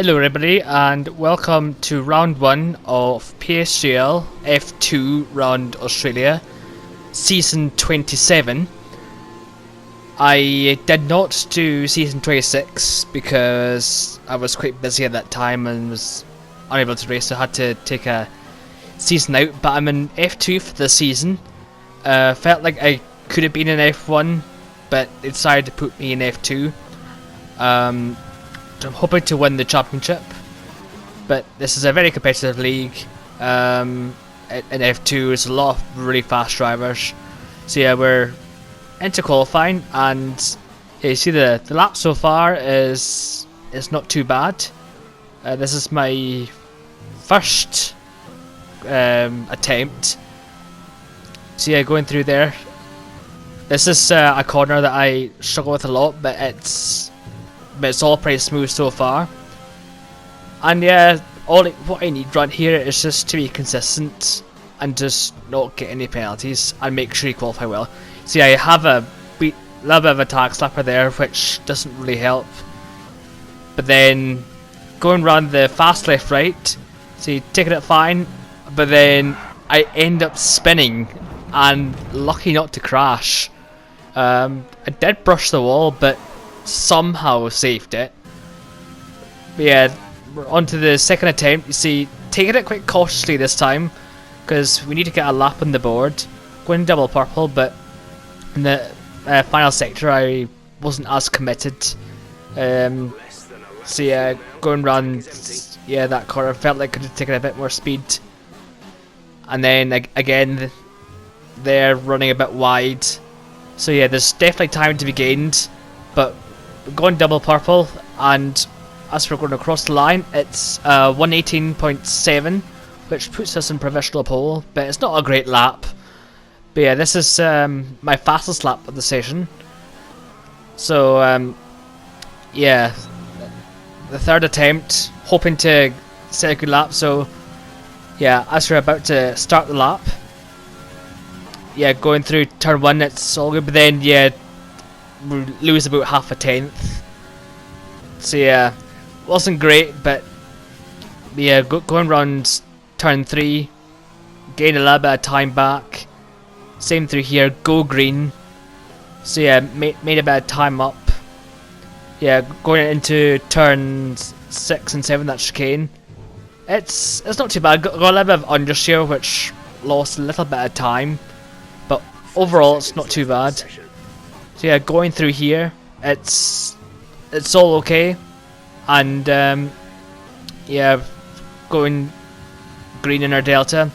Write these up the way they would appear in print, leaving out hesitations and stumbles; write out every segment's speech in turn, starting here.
Hello everybody and welcome to round 1 of PSGL F2 Round Australia Season 27. I did not do Season 26 because I was quite busy at that time and was unable to race, so I had to take a season out, but I'm in F2 for the season. Felt like I could have been in F1, but they decided to put me in F2. I'm hoping to win the championship, but this is a very competitive league. In F2 there's a lot of really fast drivers, so yeah, we're into qualifying, and yeah, you see the lap so far is not too bad. This is my first attempt, so yeah, going through there. This is a corner that I struggle with a lot, but it's all pretty smooth so far. And yeah, what I need right here is just to be consistent and just not get any penalties and make sure you qualify well. See, I have a little bit of a tag slapper there, which doesn't really help. But then going around the fast left right, see, taking it fine, but then I end up spinning and lucky not to crash. I did brush the wall, but somehow saved it. But yeah, we're on to the second attempt. You see, taking it quite cautiously this time because we need to get a lap on the board. Going double purple, but in the final sector I wasn't as committed. So yeah, going around that corner felt like I could have taken a bit more speed. And then again, they're running a bit wide. So yeah, there's definitely time to be gained, but we're going double purple, and as we're going across the line, it's 118.7, which puts us in provisional pole, but it's not a great lap. But yeah, this is my fastest lap of the session. So yeah, the third attempt, hoping to set a good lap. So yeah, as we're about to start the lap, yeah, going through turn 1, it's all good, but then yeah, we lose about half a tenth. So yeah, wasn't great, but yeah, going around turn 3, gain a little bit of time back. Same through here, go green. So yeah, made a bit of time up. Yeah, going into turns 6 and 7, that chicane. It's not too bad. Got a little bit of understeer, which lost a little bit of time, but overall it's not too bad. So yeah, going through here, it's all okay, and yeah, going green in our delta.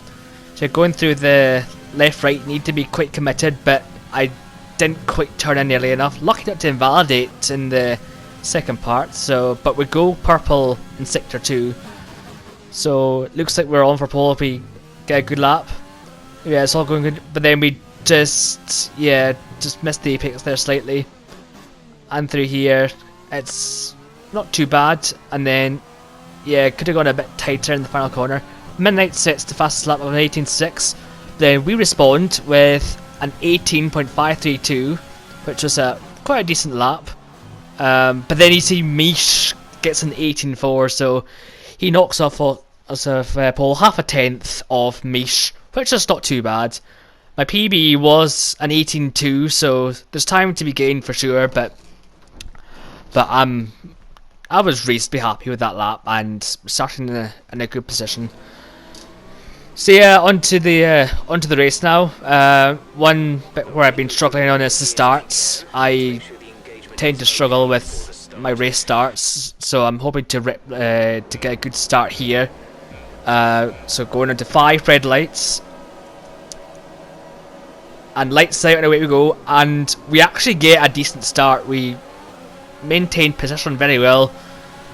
So going through the left right, need to be quite committed, but I didn't quite turn in nearly enough. Lucky not to invalidate in the second part. So, but we go purple in sector 2. So it looks like we're on for pole if we get a good lap. Yeah, it's all going good, but then we just missed the apex there slightly, and through here it's not too bad, and then yeah, could have gone a bit tighter in the final corner. Midnight sets the fastest lap of an 18.6, then we respond with an 18.532, which was quite a decent lap, but then you see Mish gets an 18.4, so he knocks off us off pole half a tenth of Mish, which is not too bad. My PB was an 18.2, so there's time to be gained for sure, but I was reasonably happy with that lap and starting in a good position. So yeah, onto the race now. One bit where I've been struggling on is the starts. I tend to struggle with my race starts, so I'm hoping to get a good start here. So going into 5 red lights. And lights out and away we go, and we actually get a decent start. We maintain position very well,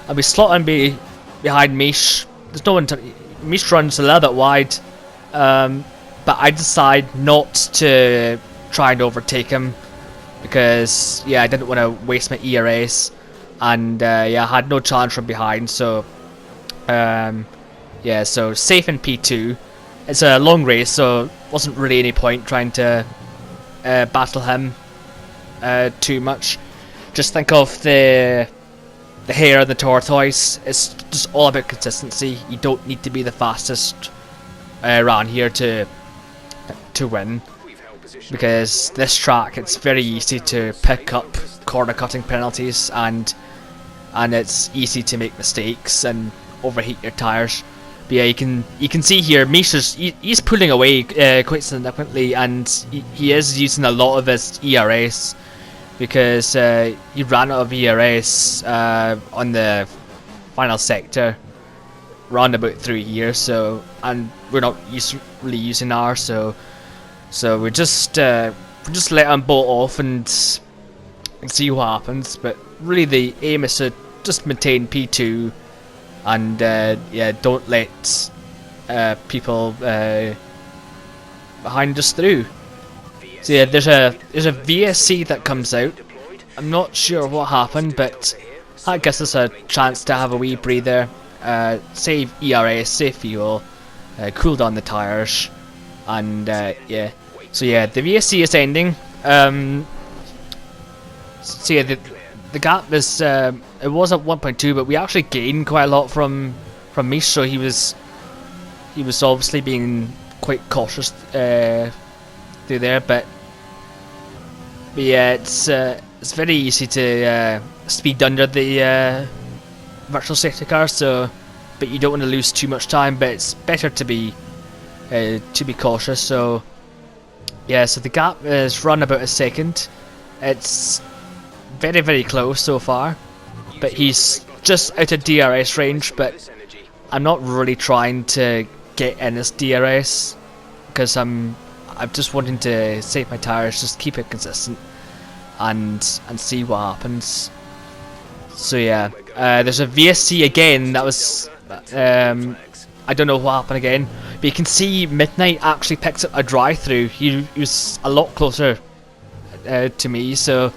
and we slot in behind Mish. There's no one Mish runs a little bit wide, but I decide not to try and overtake him because yeah, I didn't want to waste my ERS, and yeah, I had no challenge from behind. So yeah, so safe in P2. It's a long race, so wasn't really any point trying to battle him too much. Just think of the hair of the tortoise. It's just all about consistency. You don't need to be the fastest around here to win, because this track, it's very easy to pick up corner cutting penalties, and it's easy to make mistakes and overheat your tires. But yeah, you can see here Misha's he's pulling away quite significantly, and he is using a lot of his ERS, because he ran out of ERS on the final sector round about through here. So, and we're not really using ours, so we just let him bolt off and see what happens. But really, the aim is to just maintain P2. And yeah, don't let people behind us through. So yeah, there's a VSC that comes out. I'm not sure what happened, but that gives us a chance to have a wee breather, save ERS, save fuel, cool down the tires, and yeah. So yeah, the VSC is ending. So yeah, the gap is it was at 1.2, but we actually gained quite a lot from Mish, so he was obviously being quite cautious through there. But yeah, it's very easy to speed under the virtual safety car. So, but you don't want to lose too much time. But it's better to be cautious. So yeah, so the gap is run about a second. It's very, very close so far, but he's just out of DRS range. But I'm not really trying to get in his DRS, because I'm just wanting to save my tires, just keep it consistent, and see what happens. So yeah, there's a VSC again. That was I don't know what happened again, but you can see Midnight actually picks up a drive-through. He was a lot closer to me, so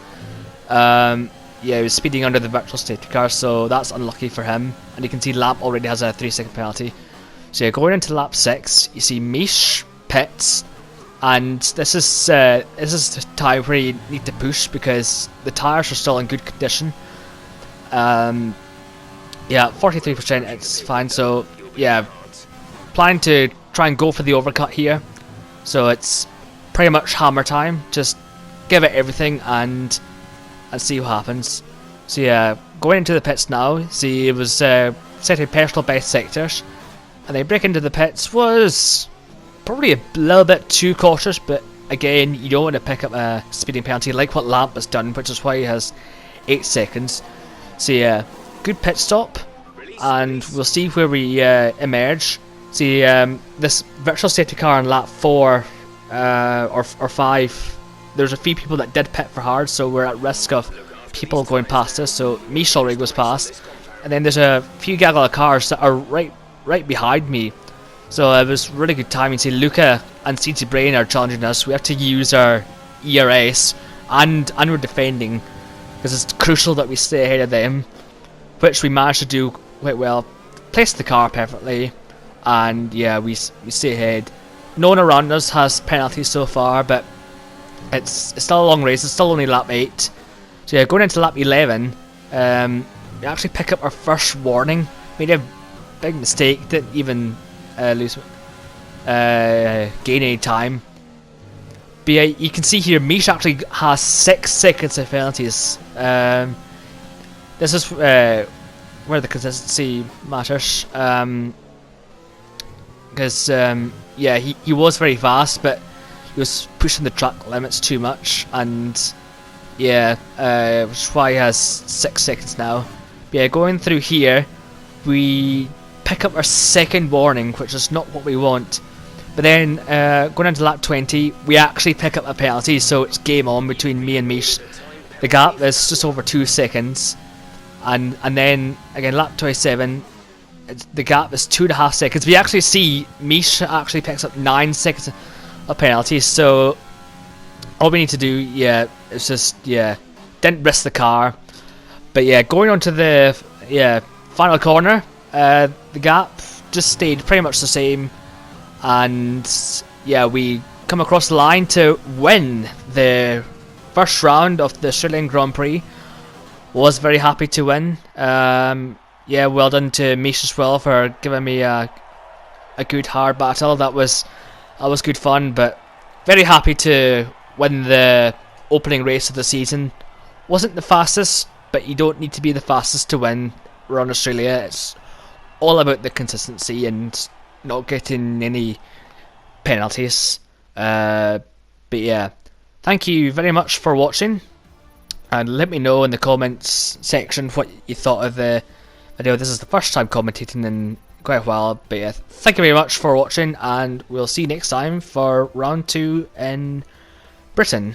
yeah, he was speeding under the virtual safety car, so that's unlucky for him. And you can see Lap already has a 3-second penalty. So yeah, going into lap 6, you see Mish pits, and this is the time where you need to push, because the tires are still in good condition. Yeah, 43%, it's fine. So yeah, planning to try and go for the overcut here. So it's pretty much hammer time. Just give it everything and see what happens. So yeah, going into the pits now. See, it was setting personal best sectors, and they break into the pits was probably a little bit too cautious. But again, you don't want to pick up a speeding penalty like what Lamp has done, which is why he has 8 seconds. So yeah, good pit stop, and we'll see where we emerge. See, this virtual safety car in lap 4 or 5, there's a few people that did pit for hard, so we're at risk of people going past us. So Mish already goes past, and then there's a few gaggle of cars that are right behind me. So it was really good timing. See, Luca and CT Brain are challenging us. We have to use our ERS, and we're defending, because it's crucial that we stay ahead of them, which we managed to do quite well. Placed the car perfectly, and yeah, we stay ahead. No one around us has penalties so far, but it's still a long race. It's still only lap 8. So yeah, going into lap 11, we actually pick up our first warning. Made a big mistake, didn't even gain any time. But yeah, you can see here, Mish actually has 6 seconds of penalties. This is where the consistency matters. Because yeah, he was very fast, but he was pushing the track limits too much, and yeah, which is why he has 6 seconds now. But yeah, going through here, we pick up our second warning, which is not what we want. But then going into lap 20, we actually pick up a penalty, so it's game on between me and Mish. The gap is just over 2 seconds, and then again lap 27, the gap is 2.5 seconds. We actually see Mish actually picks up 9 seconds of penalties. So all we need to do, yeah, is just didn't risk the car. But yeah, going on to the final corner, the gap just stayed pretty much the same. And yeah, we come across the line to win the first round of the Australian Grand Prix. Was very happy to win. yeah, well done to Mish as well for giving me a good hard battle. That was good fun, but very happy to win the opening race of the season. Wasn't the fastest, but you don't need to be the fastest to win around Australia. It's all about the consistency and not getting any penalties. But yeah, thank you very much for watching, and let me know in the comments section what you thought of the video. This is the first time commentating in quite a while, but yeah, thank you very much for watching, and we'll see you next time for round 2 in Britain.